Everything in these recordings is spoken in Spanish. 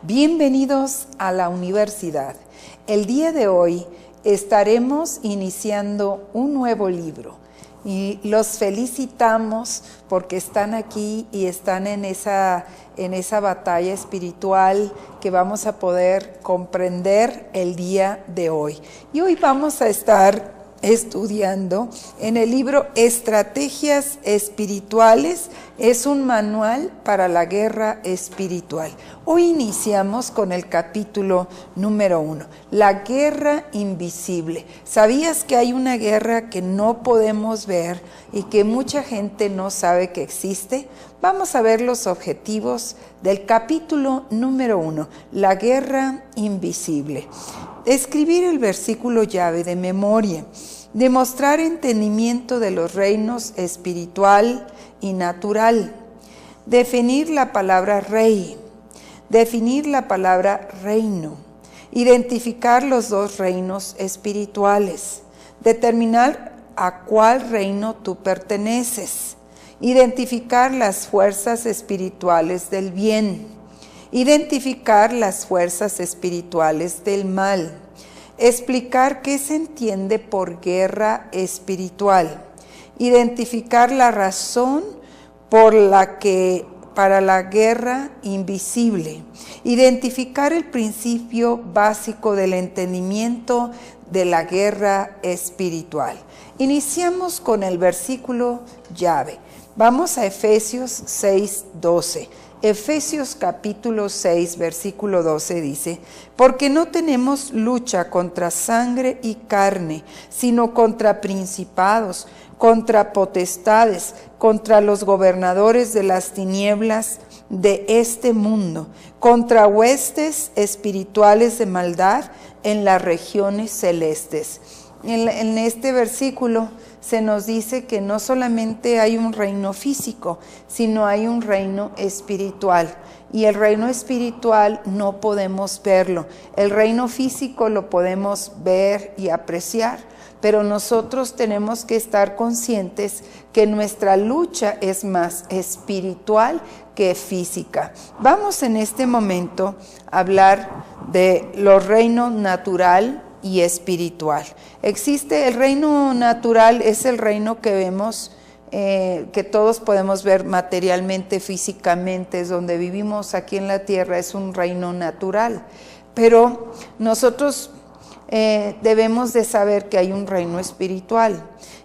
Bienvenidos a la universidad. El día de hoy estaremos iniciando un nuevo libro y los felicitamos porque están aquí y están en esa batalla espiritual que vamos a poder comprender el día de hoy. Y hoy vamos a estar estudiando en el libro Estrategias Espirituales. Es un manual para la guerra espiritual. Hoy iniciamos con el capítulo número 1, la guerra invisible. ¿Sabías que hay una guerra que no podemos ver y que mucha gente no sabe que existe? Vamos a ver los objetivos del capítulo número 1, la guerra invisible. Escribir el versículo llave de memoria, demostrar entendimiento de los reinos espiritual y natural, definir la palabra rey, definir la palabra reino, identificar los dos reinos espirituales, determinar a cuál reino tú perteneces, identificar las fuerzas espirituales del bien, identificar las fuerzas espirituales del mal, explicar qué se entiende por guerra espiritual, identificar la razón para la guerra invisible, identificar el principio básico del entendimiento de la guerra espiritual. Iniciamos con el versículo llave. Vamos a Efesios 6:12. Efesios capítulo 6, versículo 12 dice: porque no tenemos lucha contra sangre y carne, sino contra principados, contra potestades, contra los gobernadores de las tinieblas de este mundo, contra huestes espirituales de maldad en las regiones celestes. En este versículo se nos dice que no solamente hay un reino físico, sino hay un reino espiritual. Y el reino espiritual no podemos verlo. El reino físico lo podemos ver y apreciar, pero nosotros tenemos que estar conscientes que nuestra lucha es más espiritual que física. Vamos en este momento a hablar de los reinos natural y espiritual. Existe el reino natural, es el reino que vemos, que todos podemos ver materialmente, físicamente, es donde vivimos aquí en la tierra, es un reino natural. Pero nosotros debemos de saber que hay un reino espiritual,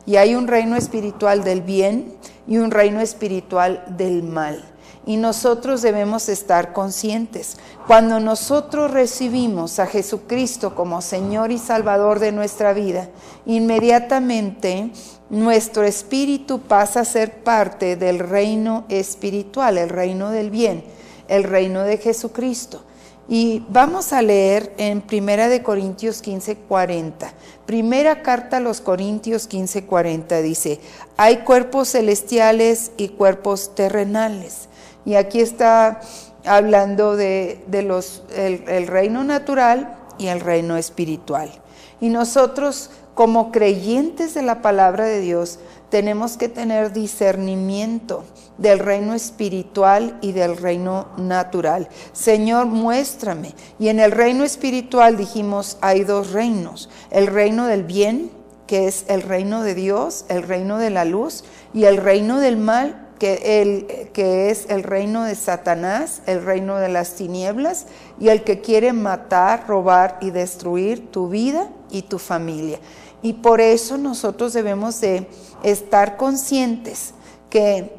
y hay un reino espiritual del bien y un reino espiritual del mal. Y nosotros debemos estar conscientes. Cuando nosotros recibimos a Jesucristo como Señor y Salvador de nuestra vida, inmediatamente nuestro espíritu pasa a ser parte del reino espiritual, el reino del bien, el reino de Jesucristo. Y vamos a leer en 1 Corintios 15:40. Primera carta a los Corintios 15:40 dice: hay cuerpos celestiales y cuerpos terrenales. Y aquí está hablando de el reino natural y el reino espiritual. Y nosotros, como creyentes de la palabra de Dios, tenemos que tener discernimiento del reino espiritual y del reino natural. Señor, muéstrame. Y en el reino espiritual dijimos, hay dos reinos: el reino del bien, que es el reino de Dios, el reino de la luz, y el reino del mal, que es el reino de Satanás, el reino de las tinieblas, y el que quiere matar, robar y destruir tu vida y tu familia. Y por eso nosotros debemos de estar conscientes que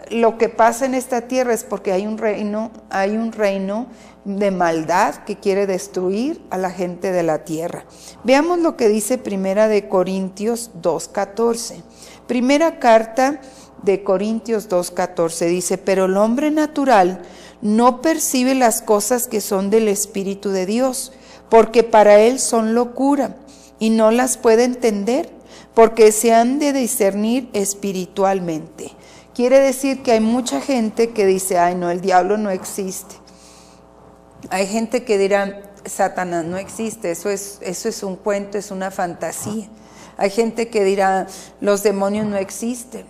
lo que pasa en esta tierra es porque hay un reino de maldad que quiere destruir a la gente de la tierra. Veamos lo que dice 1 Corintios 2:14. Primera carta de Corintios 2:14 dice: pero el hombre natural no percibe las cosas que son del Espíritu de Dios, porque para él son locura, y no las puede entender, porque se han de discernir espiritualmente. Quiere decir que hay mucha gente que dice: ay no, el diablo no existe. Hay gente que dirá: Satanás no existe, eso es un cuento, es una fantasía. Hay gente que dirá: los demonios no existen,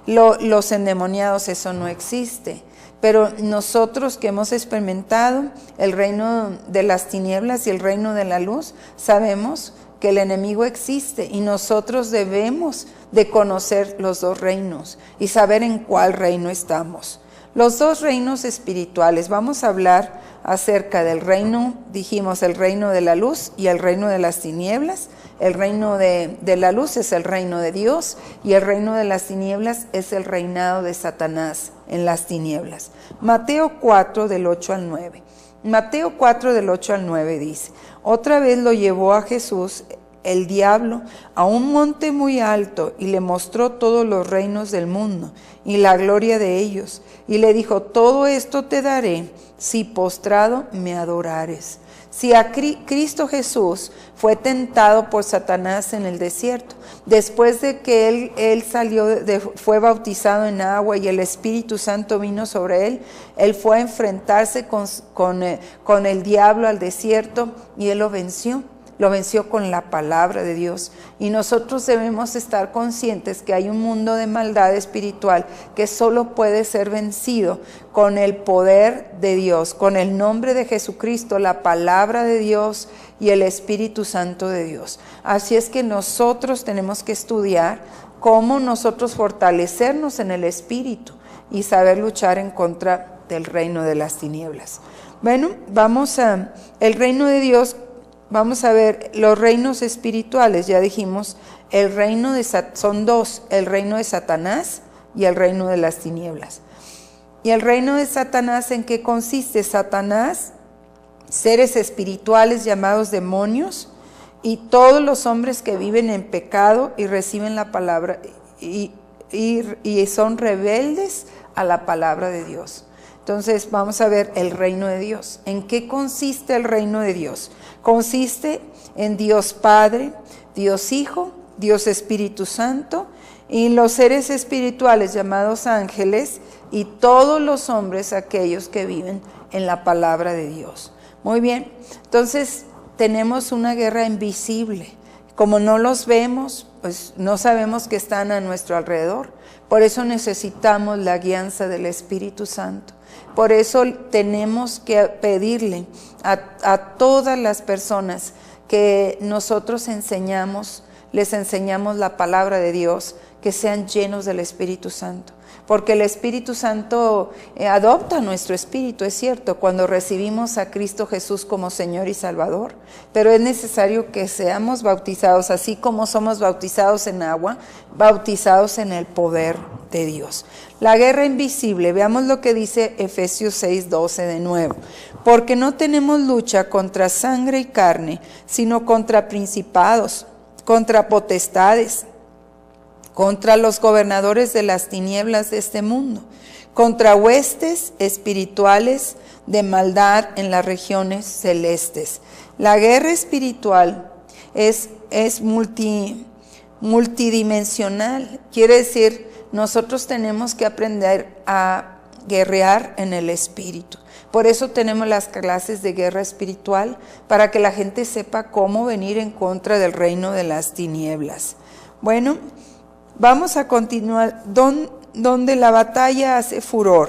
los endemoniados, eso no existe. pero nosotros que hemos experimentado el reino de las tinieblas y el reino de la luz, sabemos que el enemigo existe y nosotros debemos de conocer los dos reinos y saber en cuál reino estamos. Los dos reinos espirituales, vamos a hablar acerca del reino, dijimos el reino de la luz y el reino de las tinieblas. El reino de la luz es el reino de Dios y el reino de las tinieblas es el reinado de Satanás en las tinieblas. Mateo 4 del 8 al 9. Mateo 4 del 8 al 9 dice: otra vez lo llevó a Jesús el diablo a un monte muy alto y le mostró todos los reinos del mundo y la gloria de ellos. Y le dijo: todo esto te daré si postrado me adorares. Si a Cristo Jesús fue tentado por Satanás en el desierto, después de que él salió, fue bautizado en agua y el Espíritu Santo vino sobre él fue a enfrentarse con el diablo al desierto y él lo venció. Lo venció con la palabra de Dios. Y nosotros debemos estar conscientes que hay un mundo de maldad espiritual que solo puede ser vencido con el poder de Dios, con el nombre de Jesucristo, la palabra de Dios y el Espíritu Santo de Dios. Así es que nosotros tenemos que estudiar cómo nosotros fortalecernos en el Espíritu y saber luchar en contra del reino de las tinieblas. Bueno, vamos a el reino de Dios. Vamos a ver los reinos espirituales. Ya dijimos, el reino son dos, el reino de Satanás y el reino de las tinieblas. ¿Y el reino de Satanás en qué consiste? Satanás, seres espirituales llamados demonios, y todos los hombres que viven en pecado y reciben la palabra y son rebeldes a la palabra de Dios. Entonces vamos a ver el reino de Dios. ¿En qué consiste el reino de Dios? Consiste en Dios Padre, Dios Hijo, Dios Espíritu Santo y los seres espirituales llamados ángeles y todos los hombres aquellos que viven en la palabra de Dios. Muy bien, entonces tenemos una guerra invisible. Como no los vemos, pues no sabemos que están a nuestro alrededor. Por eso necesitamos la guianza del Espíritu Santo. Por eso tenemos que pedirle a todas las personas que nosotros les enseñamos la palabra de Dios, que sean llenos del Espíritu Santo. Porque el Espíritu Santo adopta nuestro espíritu, es cierto, cuando recibimos a Cristo Jesús como Señor y Salvador. Pero es necesario que seamos bautizados, así como somos bautizados en agua, bautizados en el poder de Dios. La guerra invisible, veamos lo que dice Efesios 6:12 de nuevo. Porque no tenemos lucha contra sangre y carne, sino contra principados, contra potestades, contra los gobernadores de las tinieblas de este mundo, contra huestes espirituales de maldad en las regiones celestes. La guerra espiritual es multidimensional, quiere decir, nosotros tenemos que aprender a guerrear en el espíritu. Por eso tenemos las clases de guerra espiritual, para que la gente sepa cómo venir en contra del reino de las tinieblas. Bueno, vamos a continuar donde la batalla hace furor.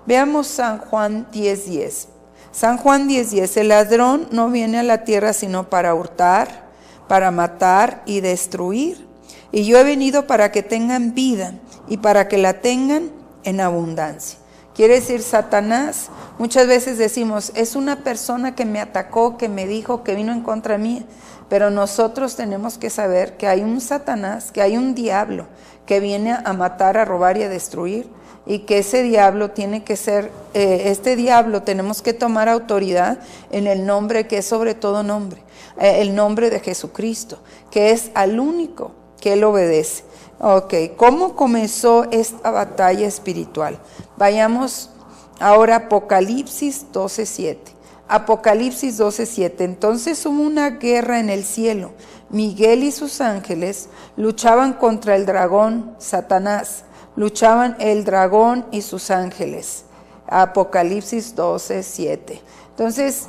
Veamos San Juan 10:10. San Juan 10:10, el ladrón no viene a la tierra sino para hurtar, para matar y destruir. Y yo he venido para que tengan vida y para que la tengan en abundancia. Quiere decir, Satanás, muchas veces decimos, es una persona que me atacó, que me dijo, que vino en contra mía. Pero nosotros tenemos que saber que hay un Satanás, que hay un diablo que viene a matar, a robar y a destruir. Y que ese diablo tiene que ser, este diablo tenemos que tomar autoridad en el nombre que es sobre todo nombre, el nombre de Jesucristo, que es al único que él obedece. Ok, ¿cómo comenzó esta batalla espiritual? Vayamos ahora a Apocalipsis 12:7. Apocalipsis 12:7. Entonces hubo una guerra en el cielo. Miguel y sus ángeles luchaban contra el dragón, Satanás. Luchaban el dragón y sus ángeles. Apocalipsis 12:7. Entonces,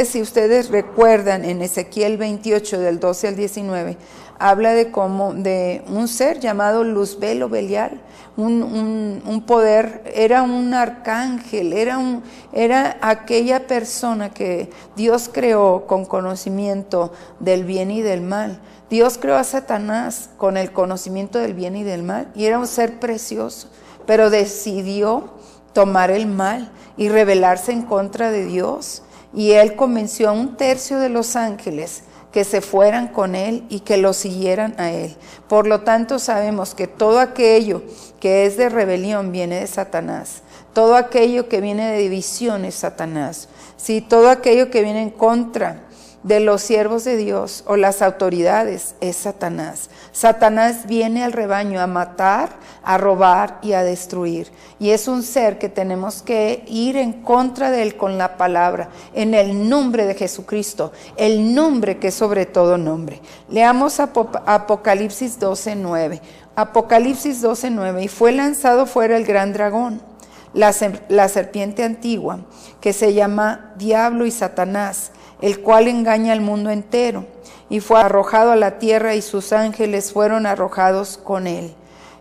si ustedes recuerdan en Ezequiel 28 del 12 al 19, habla de un ser llamado Luzbel o Belial, un poder, era un arcángel, era aquella persona que Dios creó con conocimiento del bien y del mal. Dios creó a Satanás con el conocimiento del bien y del mal, y era un ser precioso, pero decidió tomar el mal y rebelarse en contra de Dios. Y él convenció a 1/3 de los ángeles que se fueran con él y que lo siguieran a él. Por lo tanto, sabemos que todo aquello que es de rebelión viene de Satanás. Todo aquello que viene de división es Satanás. Sí, todo aquello que viene en contra de los siervos de Dios o las autoridades es Satanás. Satanás viene al rebaño a matar, a robar y a destruir. Y es un ser que tenemos que ir en contra de él con la palabra, en el nombre de Jesucristo, el nombre que es sobre todo nombre. Leamos Apocalipsis 12:9. Apocalipsis 12:9. Y fue lanzado fuera el gran dragón, la serpiente antigua, que se llama Diablo y Satanás, el cual engaña al mundo entero, y fue arrojado a la tierra y sus ángeles fueron arrojados con él.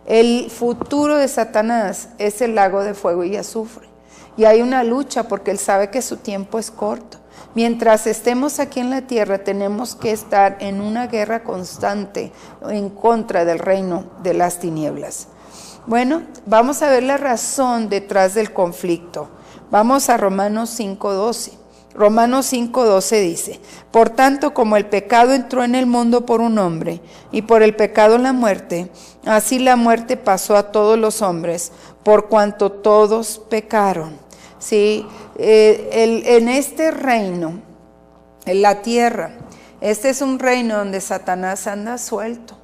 El futuro de Satanás es el lago de fuego y azufre, y hay una lucha porque él sabe que su tiempo es corto. Mientras estemos aquí en la tierra tenemos que estar en una guerra constante en contra del reino de las tinieblas. Bueno, vamos a ver la razón detrás del conflicto. Vamos a Romanos 5:12. Romanos 5:12 dice: por tanto, como el pecado entró en el mundo por un hombre, y por el pecado la muerte, así la muerte pasó a todos los hombres, por cuanto todos pecaron. ¿Sí? En este reino, en la tierra, este es un reino donde Satanás anda suelto,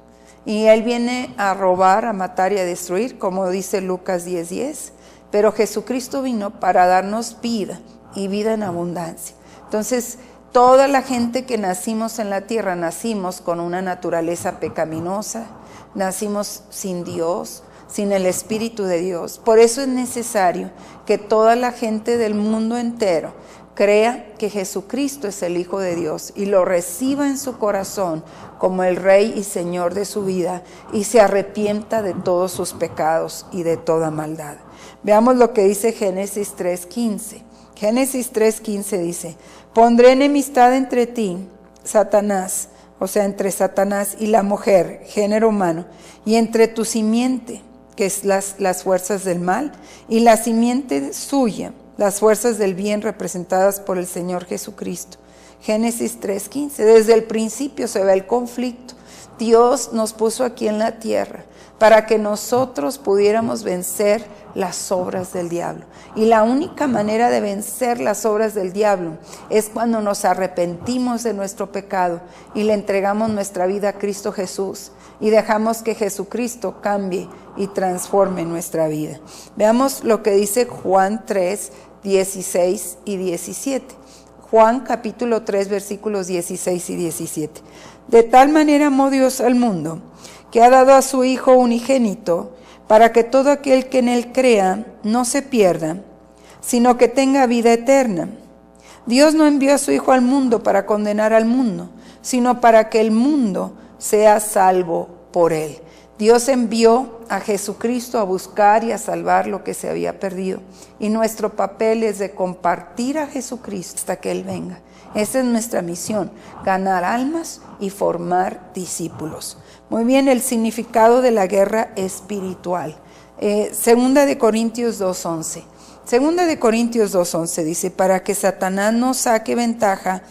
y él viene a robar, a matar y a destruir, como dice Lucas 10:10, pero Jesucristo vino para darnos vida, y vida en abundancia. Entonces, toda la gente que nacimos en la tierra, nacimos con una naturaleza pecaminosa, nacimos sin Dios, sin el Espíritu de Dios. Por eso es necesario que toda la gente del mundo entero crea que Jesucristo es el Hijo de Dios y lo reciba en su corazón como el Rey y Señor de su vida, y se arrepienta de todos sus pecados y de toda maldad. Veamos lo que dice Génesis 3:15. Génesis 3:15 dice: pondré enemistad entre ti, Satanás, o sea, entre Satanás y la mujer, género humano, y entre tu simiente, que es las fuerzas del mal, y la simiente suya, las fuerzas del bien representadas por el Señor Jesucristo. Génesis 3:15. Desde el principio se ve el conflicto. Dios nos puso aquí en la tierra para que nosotros pudiéramos vencer las obras del diablo. Y la única manera de vencer las obras del diablo es cuando nos arrepentimos de nuestro pecado y le entregamos nuestra vida a Cristo Jesús y dejamos que Jesucristo cambie y transforme nuestra vida. Veamos lo que dice Juan 3:16 y 17. Juan capítulo 3 versículos 16 y 17. De tal manera amó Dios al mundo, que ha dado a su Hijo unigénito, para que todo aquel que en él crea no se pierda, sino que tenga vida eterna. Dios no envió a su Hijo al mundo para condenar al mundo, sino para que el mundo sea salvo por él. Dios envió a Jesucristo a buscar y a salvar lo que se había perdido. Y nuestro papel es de compartir a Jesucristo hasta que Él venga. Esa es nuestra misión, ganar almas y formar discípulos. Muy bien, el significado de la guerra espiritual. Segunda de Corintios 2:11. Segunda de Corintios 2:11 dice: para que Satanás no saque ventaja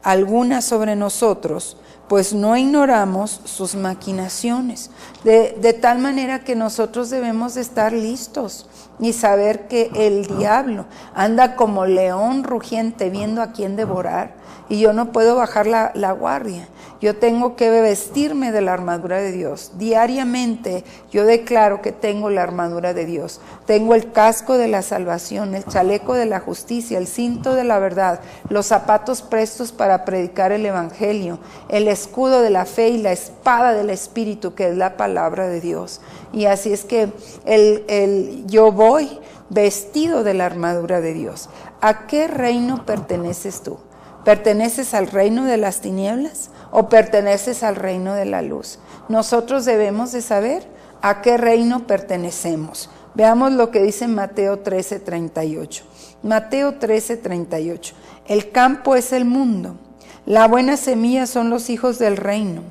alguna sobre nosotros, pues no ignoramos sus maquinaciones. De tal manera que nosotros debemos de estar listos y saber que el diablo anda como león rugiente viendo a quién devorar, y yo no puedo bajar la guardia. Yo tengo que vestirme de la armadura de Dios. Diariamente yo declaro que tengo la armadura de Dios. Tengo el casco de la salvación, el chaleco de la justicia, el cinto de la verdad, los zapatos prestos para predicar el evangelio, el escudo de la fe y la espada del Espíritu, que es la palabra de Dios. Y así es que yo voy vestido de la armadura de Dios. ¿A qué reino perteneces tú? ¿Perteneces al reino de las tinieblas o perteneces al reino de la luz. Nosotros debemos de saber a qué reino pertenecemos. Veamos lo que dice Mateo 13:38. Mateo 13:38. El campo es el mundo, la buena semilla son los hijos del reino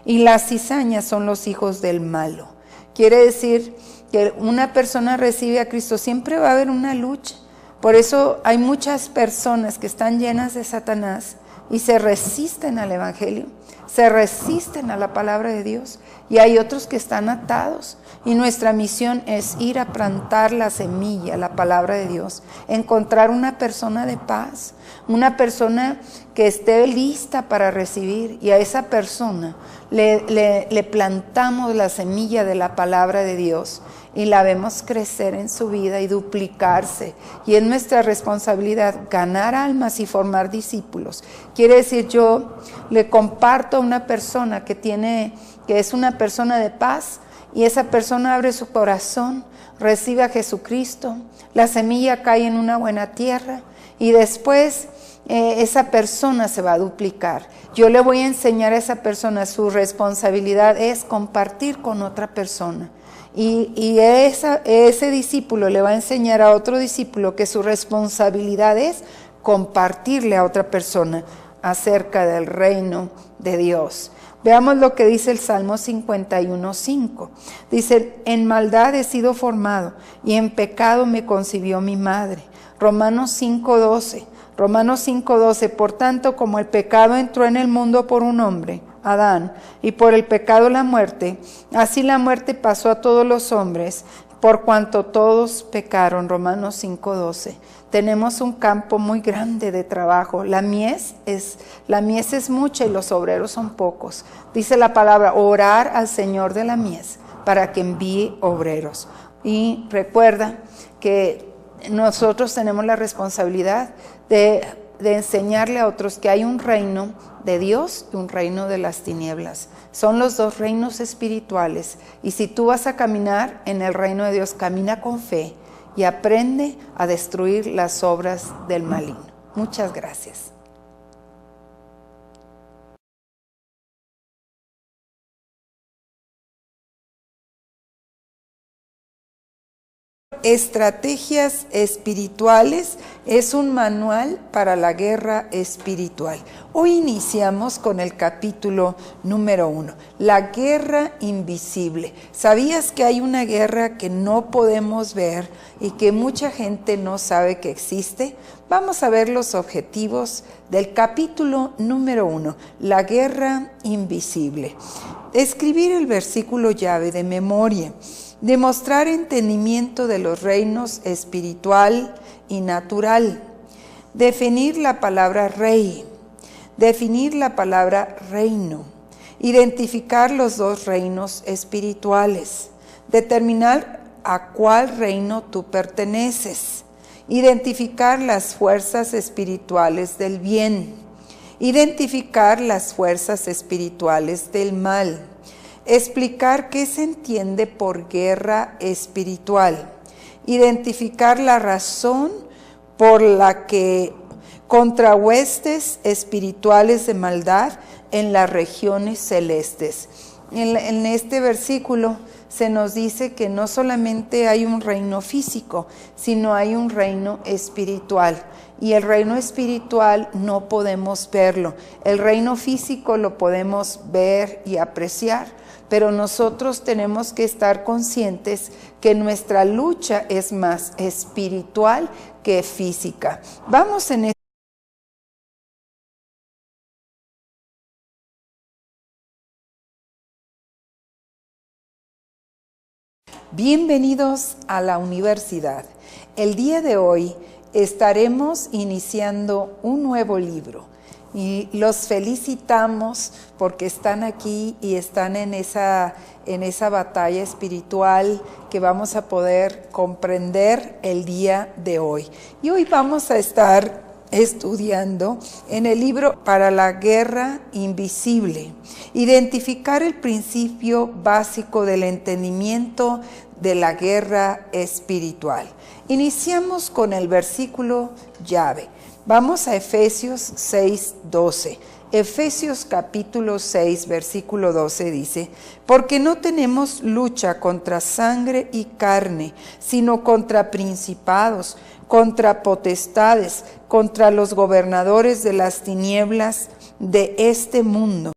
y las cizañas son los hijos del malo. Quiere decir que una persona recibe a Cristo, siempre va a haber una lucha. Por eso hay muchas personas que están llenas de Satanás y se resisten al evangelio, se resisten a la palabra de Dios, y hay otros que están atados, y nuestra misión es ir a plantar la semilla, la palabra de Dios, encontrar una persona de paz, una persona que esté lista para recibir, y a esa persona le plantamos la semilla de la palabra de Dios y la vemos crecer en su vida y duplicarse, y es nuestra responsabilidad ganar almas y formar discípulos. Quiere decir, yo le comparto a una persona que es una persona de paz, y esa persona abre su corazón, recibe a Jesucristo, la semilla cae en una buena tierra, y después esa persona se va a duplicar. Yo le voy a enseñar a esa persona, su responsabilidad es compartir con otra persona. Y ese discípulo le va a enseñar a otro discípulo que su responsabilidad es compartirle a otra persona acerca del reino de Dios. Veamos lo que dice el Salmo 51:5. Dice, en maldad he sido formado y en pecado me concibió mi madre. Romanos 5:12, por tanto, como el pecado entró en el mundo por un hombre, Adán, y por el pecado la muerte, así la muerte pasó a todos los hombres, por cuanto todos pecaron. Romanos 5:12. Tenemos un campo muy grande de trabajo. La mies es mucha y los obreros son pocos. Dice la palabra, orar al Señor de la mies para que envíe obreros. Y recuerda que nosotros tenemos la responsabilidad de enseñarle a otros que hay un reino de Dios y un reino de las tinieblas. Son los dos reinos espirituales, y si tú vas a caminar en el reino de Dios, camina con fe y aprende a destruir las obras del maligno. Muchas gracias. Estrategias espirituales es un manual para la guerra espiritual. Hoy iniciamos con el capítulo número 1, la guerra invisible. ¿Sabías que hay una guerra que no podemos ver y que mucha gente no sabe que existe? Vamos a ver los objetivos del capítulo número 1, la guerra invisible. Escribir el versículo llave de memoria. Demostrar entendimiento de los reinos espiritual y natural. Definir la palabra rey. Definir la palabra reino. Identificar los dos reinos espirituales. Determinar a cuál reino tú perteneces. Identificar las fuerzas espirituales del bien. Identificar las fuerzas espirituales del mal. Explicar qué se entiende por guerra espiritual. Identificar la razón por la que contrahuestes espirituales de maldad en las regiones celestes. En este versículo se nos dice que no solamente hay un reino físico, sino hay un reino espiritual. Y el reino espiritual no podemos verlo. El reino físico lo podemos ver y apreciar, pero nosotros tenemos que estar conscientes que nuestra lucha es más espiritual que física. Vamos en Bienvenidos a la universidad. El día de hoy estaremos iniciando un nuevo libro y los felicitamos porque están aquí y están en esa batalla espiritual que vamos a poder comprender el día de hoy. Y hoy vamos a estar estudiando en el libro Para la Guerra Invisible, identificar el principio básico del entendimiento de la guerra espiritual. Iniciamos con el versículo llave. Vamos a Efesios 6:12. Efesios capítulo 6, versículo 12 dice, porque no tenemos lucha contra sangre y carne, sino contra principados, contra potestades, contra los gobernadores de las tinieblas de este mundo,